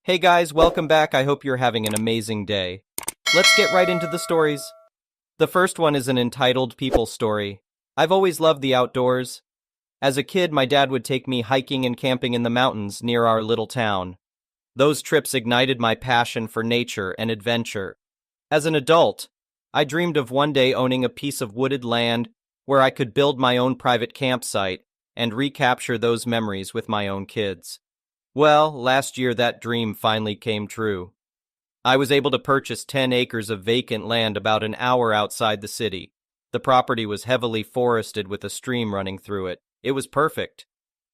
Hey guys, welcome back. I hope you're having an amazing day. Let's get right into the stories. The first one is an entitled people story. I've always loved the outdoors. As a kid, my dad would take me hiking and camping in the mountains near our little town. Those trips ignited my passion for nature and adventure. As an adult, I dreamed of one day owning a piece of wooded land where I could build my own private campsite and recapture those memories with my own kids. Well, last year that dream finally came true. I was able to purchase 10 acres of vacant land about an hour outside the city. The property was heavily forested with a stream running through it. It was perfect.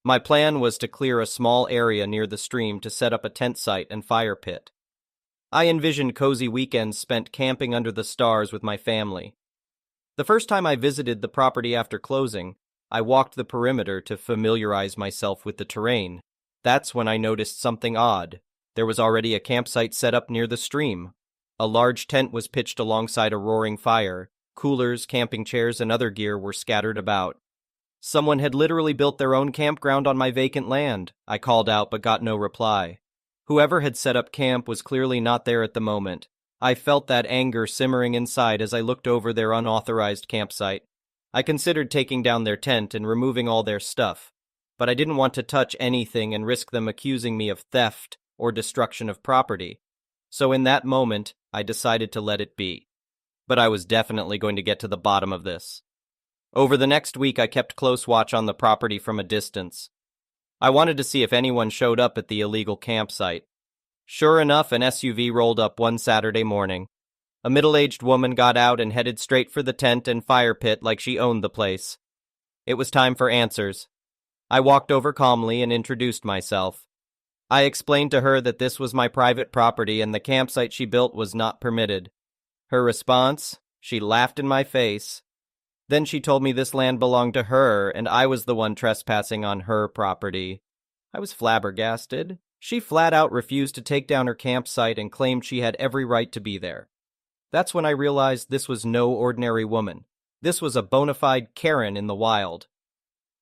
My plan was to clear a small area near the stream to set up a tent site and fire pit. I envisioned cozy weekends spent camping under the stars with my family. The first time I visited the property after closing, I walked the perimeter to familiarize myself with the terrain. That's when I noticed something odd. There was already a campsite set up near the stream. A large tent was pitched alongside a roaring fire. Coolers, camping chairs, and other gear were scattered about. Someone had literally built their own campground on my vacant land. I called out but got no reply. Whoever had set up camp was clearly not there at the moment. I felt that anger simmering inside as I looked over their unauthorized campsite. I considered taking down their tent and removing all their stuff, but I didn't want to touch anything and risk them accusing me of theft or destruction of property. So in that moment, I decided to let it be. But I was definitely going to get to the bottom of this. Over the next week, I kept close watch on the property from a distance. I wanted to see if anyone showed up at the illegal campsite. Sure enough, an SUV rolled up one Saturday morning. A middle-aged woman got out and headed straight for the tent and fire pit like she owned the place. It was time for answers. I walked over calmly and introduced myself. I explained to her that this was my private property and the campsite she built was not permitted. Her response? She laughed in my face. Then she told me this land belonged to her and I was the one trespassing on her property. I was flabbergasted. She flat out refused to take down her campsite and claimed she had every right to be there. That's when I realized this was no ordinary woman. This was a bona fide Karen in the wild.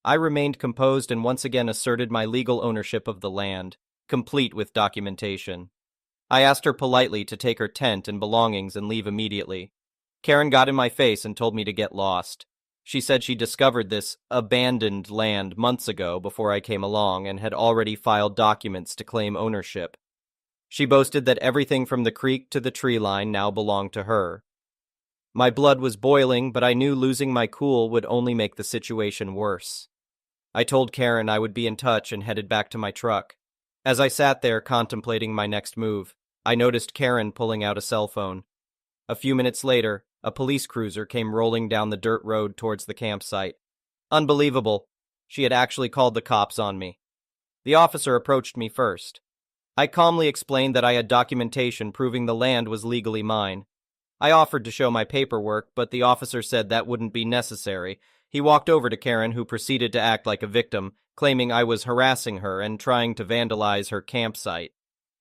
I remained composed and once again asserted my legal ownership of the land, complete with documentation. I asked her politely to take her tent and belongings and leave immediately. Karen got in my face and told me to get lost. She said she discovered this abandoned land months ago before I came along and had already filed documents to claim ownership. She boasted that everything from the creek to the tree line now belonged to her. My blood was boiling, but I knew losing my cool would only make the situation worse. I told Karen I would be in touch and headed back to my truck. As I sat there contemplating my next move, I noticed Karen pulling out a cell phone. A few minutes later, a police cruiser came rolling down the dirt road towards the campsite. Unbelievable. She had actually called the cops on me. The officer approached me first. I calmly explained that I had documentation proving the land was legally mine. I offered to show my paperwork, but the officer said that wouldn't be necessary. He walked over to Karen, who proceeded to act like a victim, claiming I was harassing her and trying to vandalize her campsite.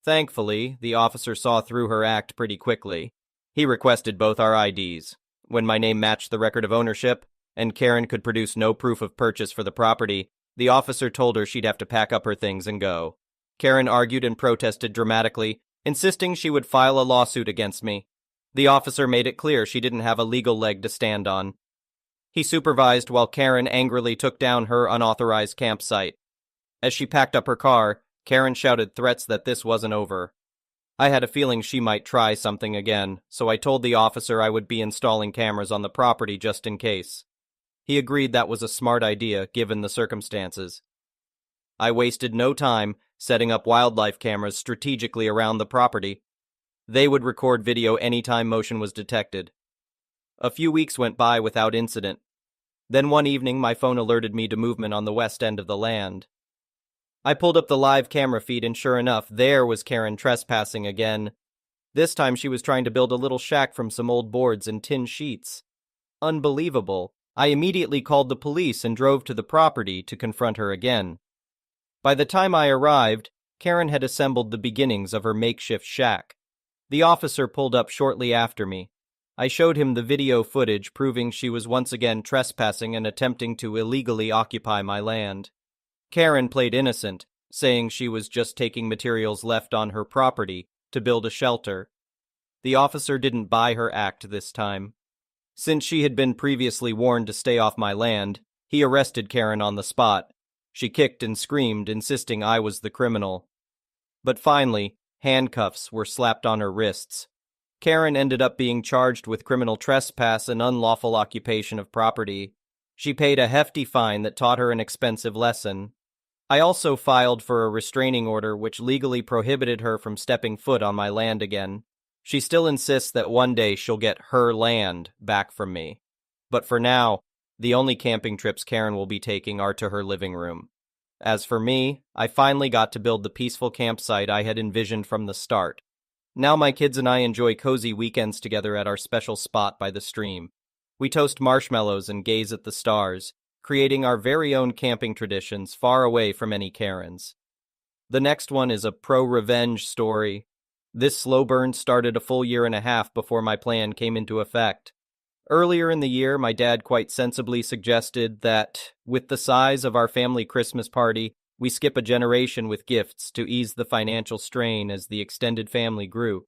Thankfully, the officer saw through her act pretty quickly. He requested both our IDs. When my name matched the record of ownership, and Karen could produce no proof of purchase for the property, the officer told her she'd have to pack up her things and go. Karen argued and protested dramatically, insisting she would file a lawsuit against me. The officer made it clear she didn't have a legal leg to stand on. He supervised while Karen angrily took down her unauthorized campsite. As she packed up her car, Karen shouted threats that this wasn't over. I had a feeling she might try something again, so I told the officer I would be installing cameras on the property just in case. He agreed that was a smart idea given the circumstances. I wasted no time setting up wildlife cameras strategically around the property. They would record video anytime motion was detected. A few weeks went by without incident. Then one evening, my phone alerted me to movement on the west end of the land. I pulled up the live camera feed and sure enough, there was Karen trespassing again. This time she was trying to build a little shack from some old boards and tin sheets. Unbelievable. I immediately called the police and drove to the property to confront her again. By the time I arrived, Karen had assembled the beginnings of her makeshift shack. The officer pulled up shortly after me. I showed him the video footage proving she was once again trespassing and attempting to illegally occupy my land. Karen played innocent, saying she was just taking materials left on her property to build a shelter. The officer didn't buy her act this time. Since she had been previously warned to stay off my land, he arrested Karen on the spot. She kicked and screamed, insisting I was the criminal. But finally, handcuffs were slapped on her wrists. Karen ended up being charged with criminal trespass and unlawful occupation of property. She paid a hefty fine that taught her an expensive lesson. I also filed for a restraining order which legally prohibited her from stepping foot on my land again. She still insists that one day she'll get her land back from me. But for now, the only camping trips Karen will be taking are to her living room. As for me, I finally got to build the peaceful campsite I had envisioned from the start. Now my kids and I enjoy cozy weekends together at our special spot by the stream. We toast marshmallows and gaze at the stars, creating our very own camping traditions far away from any Karens. The next one is a pro-revenge story. This slow burn started a full year and a half before my plan came into effect. Earlier in the year, my dad quite sensibly suggested that, with the size of our family Christmas party, we skip a generation with gifts to ease the financial strain as the extended family grew.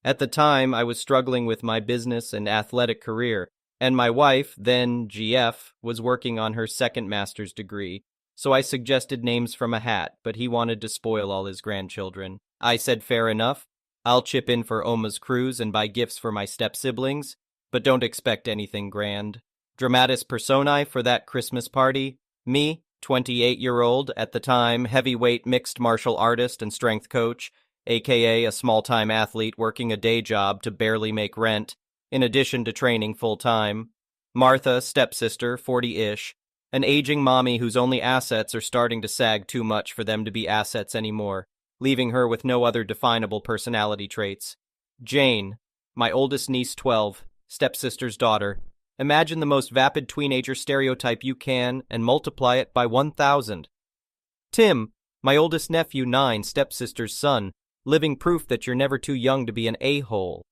At the time, I was struggling with my business and athletic career, and my wife, then GF, was working on her second master's degree, so I suggested names from a hat, but he wanted to spoil all his grandchildren. I said fair enough, I'll chip in for Oma's cruise and buy gifts for my step-siblings, but don't expect anything grand. Dramatis personae for that Christmas party, me, 28-year-old, at the time, heavyweight mixed martial artist and strength coach, aka a small-time athlete working a day job to barely make rent, in addition to training full-time. Martha, stepsister, 40-ish, an aging mommy whose only assets are starting to sag too much for them to be assets anymore, leaving her with no other definable personality traits. Jane, my oldest niece, 12, stepsister's daughter. Imagine the most vapid teenager stereotype you can and multiply it by 1,000. Tim, my oldest nephew, 9, stepsister's son, living proof that you're never too young to be an a-hole.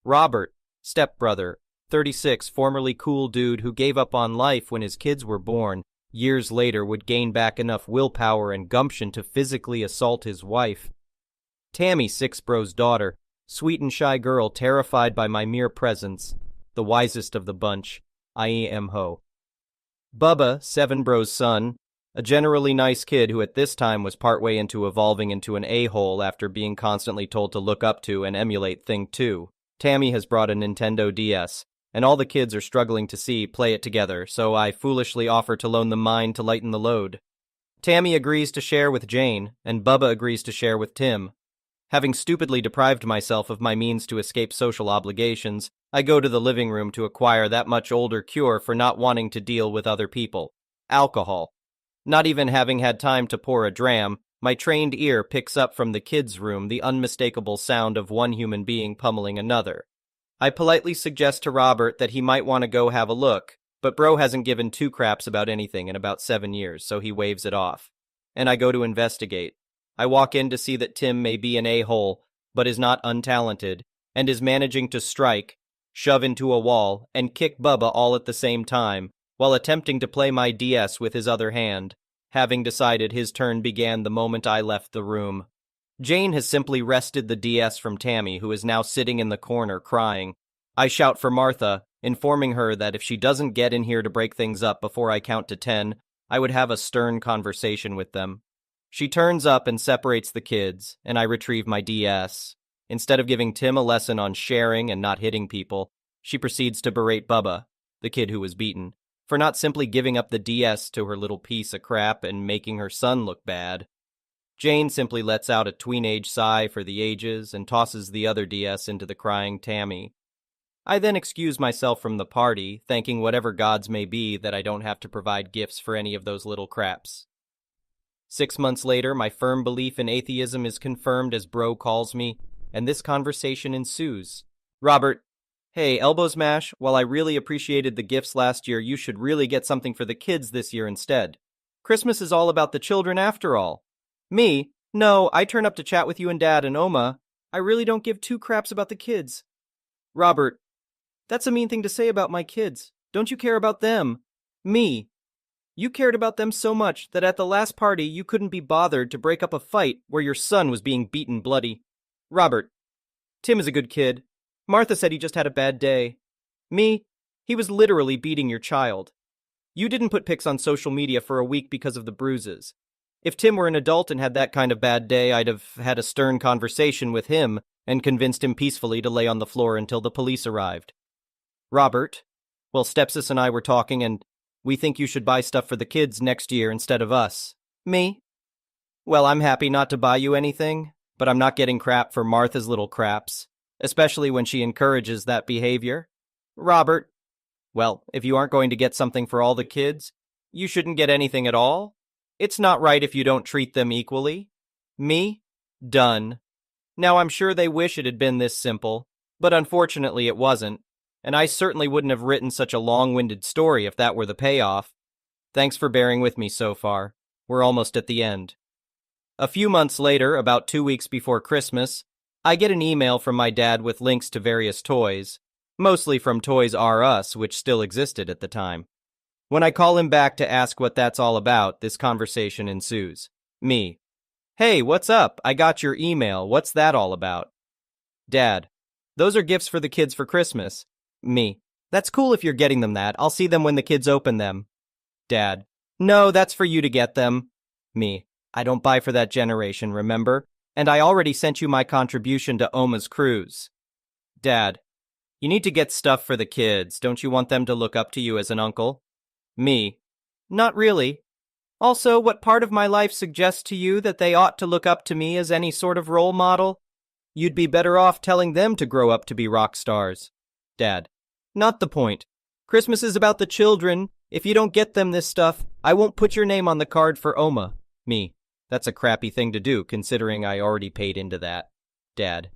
Robert, stepbrother, 36, formerly cool dude who gave up on life when his kids were born, years later would gain back enough willpower and gumption to physically assault his wife. Tammy, 6 bro's daughter, sweet and shy girl terrified by my mere presence, the wisest of the bunch, ho. Bubba, 7 bro's son, a generally nice kid who at this time was partway into evolving into an a-hole after being constantly told to look up to and emulate Thing 2. Tammy has brought a Nintendo DS, and all the kids are struggling to play it together, so I foolishly offer to loan them mine to lighten the load. Tammy agrees to share with Jane, and Bubba agrees to share with Tim. Having stupidly deprived myself of my means to escape social obligations, I go to the living room to acquire that much older cure for not wanting to deal with other people: alcohol. Not even having had time to pour a dram, my trained ear picks up from the kids' room the unmistakable sound of one human being pummeling another. I politely suggest to Robert that he might want to go have a look, but bro hasn't given 2 craps about anything in about 7 years, so he waves it off. And I go to investigate. I walk in to see that Tim may be an a-hole, but is not untalented, and is managing to strike, shove into a wall, and kick Bubba all at the same time, while attempting to play my DS with his other hand. Having decided his turn began the moment I left the room. Jane has simply wrested the DS from Tammy, who is now sitting in the corner crying. I shout for Martha, informing her that if she doesn't get in here to break things up before I count to 10, I would have a stern conversation with them. She turns up and separates the kids, and I retrieve my DS. Instead of giving Tim a lesson on sharing and not hitting people, she proceeds to berate Bubba, the kid who was beaten, for not simply giving up the DS to her little piece of crap and making her son look bad. Jane simply lets out a tween-age sigh for the ages and tosses the other DS into the crying Tammy. I then excuse myself from the party, thanking whatever gods may be that I don't have to provide gifts for any of those little craps. 6 months later, my firm belief in atheism is confirmed as bro calls me, and this conversation ensues. Robert, hey, elbow smash, while I really appreciated the gifts last year, you should really get something for the kids this year instead. Christmas is all about the children after all. Me? No, I turn up to chat with you and Dad and Oma. I really don't give 2 craps about the kids. Robert, that's a mean thing to say about my kids. Don't you care about them? Me? You cared about them so much that at the last party you couldn't be bothered to break up a fight where your son was being beaten bloody. Robert, Tim is a good kid. Martha said he just had a bad day. Me, he was literally beating your child. You didn't put pics on social media for a week because of the bruises. If Tim were an adult and had that kind of bad day, I'd have had a stern conversation with him and convinced him peacefully to lay on the floor until the police arrived. Robert, well, Stepsis and I were talking, and we think you should buy stuff for the kids next year instead of us. Me? Well, I'm happy not to buy you anything, but I'm not getting crap for Martha's little craps, especially when she encourages that behavior. Robert, well, if you aren't going to get something for all the kids, you shouldn't get anything at all. It's not right if you don't treat them equally. Me? Done. Now, I'm sure they wish it had been this simple, but unfortunately it wasn't, and I certainly wouldn't have written such a long-winded story if that were the payoff. Thanks for bearing with me so far. We're almost at the end. A few months later, about 2 weeks before Christmas, I get an email from my dad with links to various toys, mostly from Toys R Us, which still existed at the time. When I call him back to ask what that's all about, this conversation ensues. Me: hey, what's up? I got your email. What's that all about? Dad: those are gifts for the kids for Christmas. Me: that's cool if you're getting them that. I'll see them when the kids open them. Dad: no, that's for you to get them. Me: I don't buy for that generation, remember? And I already sent you my contribution to Oma's cruise. Dad: you need to get stuff for the kids. Don't you want them to look up to you as an uncle? Me: not really. Also, what part of my life suggests to you that they ought to look up to me as any sort of role model? You'd be better off telling them to grow up to be rock stars. Dad: not the point. Christmas is about the children. If you don't get them this stuff, I won't put your name on the card for Oma. Me: that's a crappy thing to do, considering I already paid into that. Dad: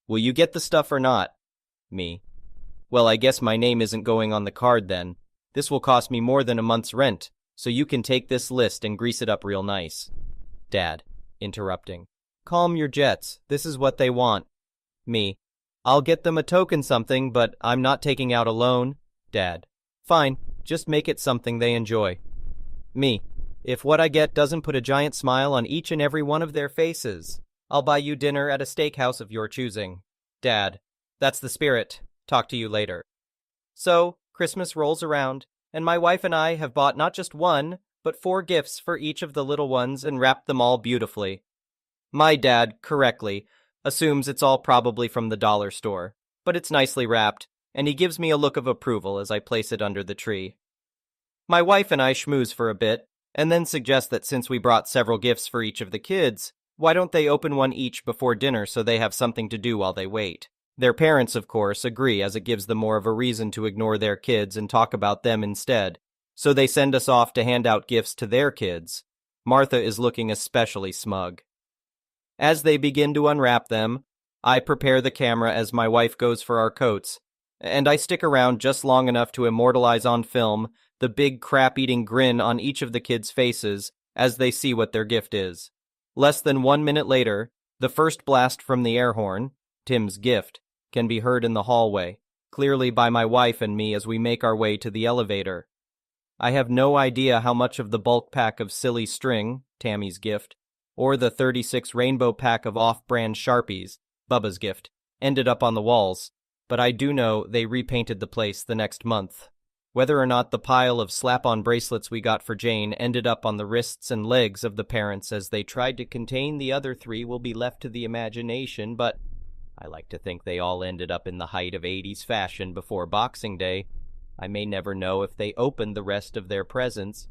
will you get the stuff or not? Me: well, I guess my name isn't going on the card then. This will cost me more than a month's rent, so you can take this list and grease it up real nice. Dad, interrupting: calm your jets. This is what they want. Me: I'll get them a token something, but I'm not taking out a loan. Dad: fine, just make it something they enjoy. Me: if what I get doesn't put a giant smile on each and every one of their faces, I'll buy you dinner at a steakhouse of your choosing. Dad: that's the spirit. Talk to you later. So, Christmas rolls around, and my wife and I have bought not just one, but 4 gifts for each of the little ones and wrapped them all beautifully. My dad, correctly, assumes it's all probably from the dollar store, but it's nicely wrapped, and he gives me a look of approval as I place it under the tree. My wife and I schmooze for a bit, and then suggest that since we brought several gifts for each of the kids, why don't they open one each before dinner so they have something to do while they wait? Their parents, of course, agree, as it gives them more of a reason to ignore their kids and talk about them instead, so they send us off to hand out gifts to their kids. Martha is looking especially smug. As they begin to unwrap them, I prepare the camera as my wife goes for our coats, and I stick around just long enough to immortalize on film the big crap-eating grin on each of the kids' faces as they see what their gift is. Less than 1 minute later, the first blast from the air horn, Tim's gift, can be heard in the hallway, clearly by my wife and me as we make our way to the elevator. I have no idea how much of the bulk pack of silly string, Tammy's gift, or the 36 rainbow pack of off-brand Sharpies, Bubba's gift, ended up on the walls, but I do know they repainted the place the next month. Whether or not the pile of slap-on bracelets we got for Jane ended up on the wrists and legs of the parents as they tried to contain the other 3 will be left to the imagination, but I like to think they all ended up in the height of 80s fashion before Boxing Day. I may never know if they opened the rest of their presents.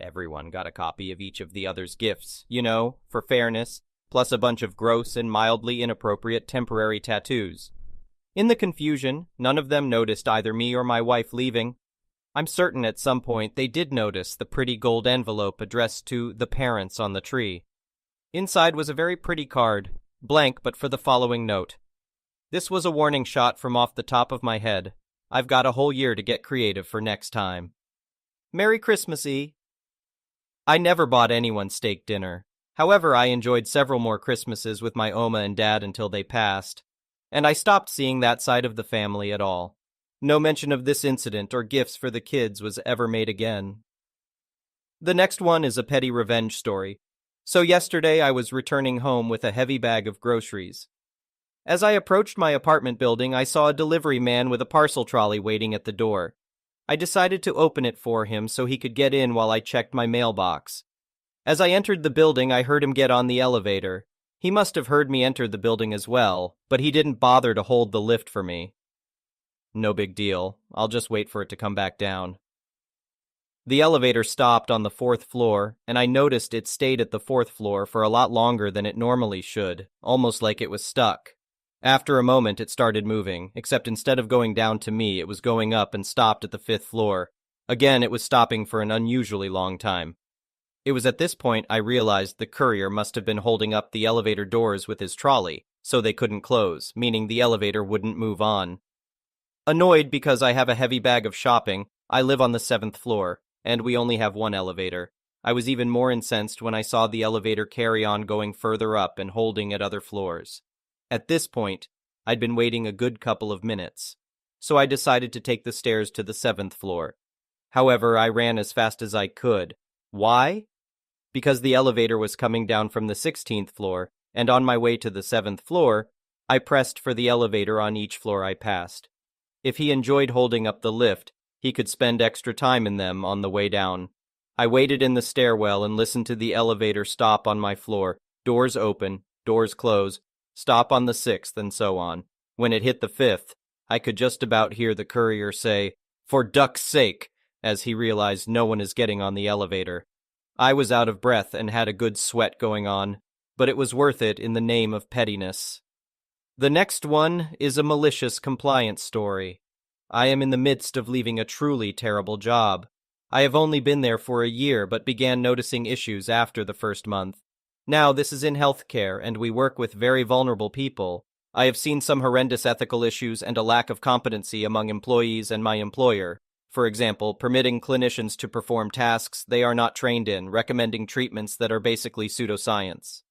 Everyone got a copy of each of the other's gifts, you know, for fairness, plus a bunch of gross and mildly inappropriate temporary tattoos. In the confusion, none of them noticed either me or my wife leaving. I'm certain at some point they did notice the pretty gold envelope addressed to the parents on the tree. Inside was a very pretty card, blank but for the following note. This was a warning shot from off the top of my head. I've got a whole year to get creative for next time. Merry Christmas-y. I never bought anyone steak dinner. However, I enjoyed several more Christmases with my Oma and Dad until they passed, and I stopped seeing that side of the family at all. No mention of this incident or gifts for the kids was ever made again. The next one is a petty revenge story. So yesterday I was returning home with a heavy bag of groceries. As I approached my apartment building, I saw a delivery man with a parcel trolley waiting at the door. I decided to open it for him so he could get in while I checked my mailbox. As I entered the building, I heard him get on the elevator. He must have heard me enter the building as well, but he didn't bother to hold the lift for me. No big deal. I'll just wait for it to come back down. The elevator stopped on the 4th floor, and I noticed it stayed at the 4th floor for a lot longer than it normally should, almost like it was stuck. After a moment, it started moving, except instead of going down to me, it was going up and stopped at the 5th floor. Again, it was stopping for an unusually long time. It was at this point I realized the courier must have been holding up the elevator doors with his trolley, so they couldn't close, meaning the elevator wouldn't move on. Annoyed because I have a heavy bag of shopping, I live on the 7th floor, and we only have one elevator. I was even more incensed when I saw the elevator carry on going further up and holding at other floors. At this point, I'd been waiting a good couple of minutes, so I decided to take the stairs to the 7th floor. However, I ran as fast as I could. Why? Because the elevator was coming down from the 16th floor, and on my way to the 7th floor, I pressed for the elevator on each floor I passed. If he enjoyed holding up the lift, he could spend extra time in them on the way down. I waited in the stairwell and listened to the elevator stop on my floor, doors open, doors close, stop on the 6th, and so on. When it hit the 5th, I could just about hear the courier say, "For duck's sake," as he realized no one is getting on the elevator. I was out of breath and had a good sweat going on, but it was worth it in the name of pettiness. The next one is a malicious compliance story. I am in the midst of leaving a truly terrible job. I have only been there for a year, but began noticing issues after the first month. Now, this is in healthcare, and we work with very vulnerable people. I have seen some horrendous ethical issues and a lack of competency among employees and my employer. For example, permitting clinicians to perform tasks they are not trained in, recommending treatments that are basically pseudoscience.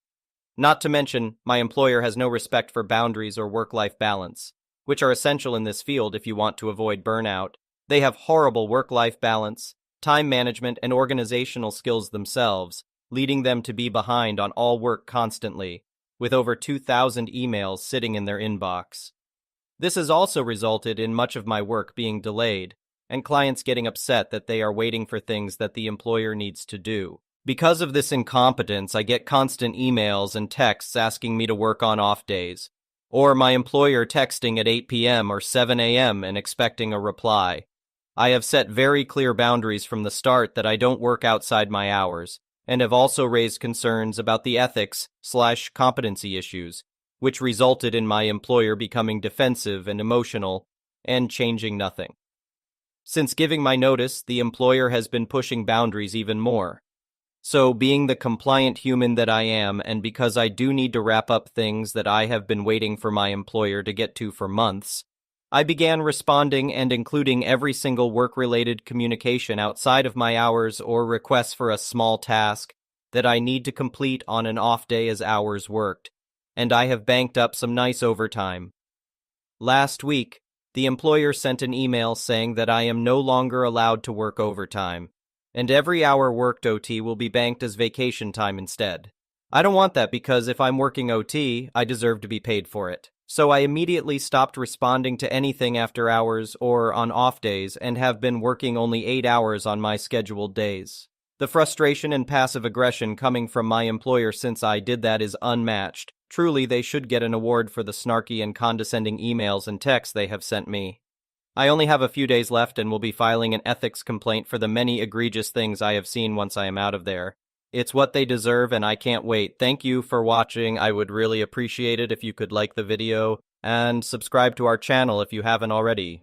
Not to mention, my employer has no respect for boundaries or work-life balance, which are essential in this field if you want to avoid burnout. They have horrible work-life balance, time management, and organizational skills themselves, leading them to be behind on all work constantly, with over 2,000 emails sitting in their inbox. This has also resulted in much of my work being delayed, and clients getting upset that they are waiting for things that the employer needs to do. Because of this incompetence, I get constant emails and texts asking me to work on off days, or my employer texting at 8 p.m. or 7 a.m. and expecting a reply. I have set very clear boundaries from the start that I don't work outside my hours, and have also raised concerns about the ethics/competency issues, which resulted in my employer becoming defensive and emotional and changing nothing. Since giving my notice, the employer has been pushing boundaries even more. So, being the compliant human that I am, and because I do need to wrap up things that I have been waiting for my employer to get to for months, I began responding and including every single work-related communication outside of my hours or requests for a small task that I need to complete on an off day as hours worked, and I have banked up some nice overtime. Last week, the employer sent an email saying that I am no longer allowed to work overtime, and every hour worked OT will be banked as vacation time instead. I don't want that because if I'm working OT, I deserve to be paid for it. So I immediately stopped responding to anything after hours or on off days and have been working only 8 hours on my scheduled days. The frustration and passive aggression coming from my employer since I did that is unmatched. Truly, they should get an award for the snarky and condescending emails and texts they have sent me. I only have a few days left and will be filing an ethics complaint for the many egregious things I have seen once I am out of there. It's what they deserve and I can't wait. Thank you for watching. I would really appreciate it if you could like the video and subscribe to our channel if you haven't already.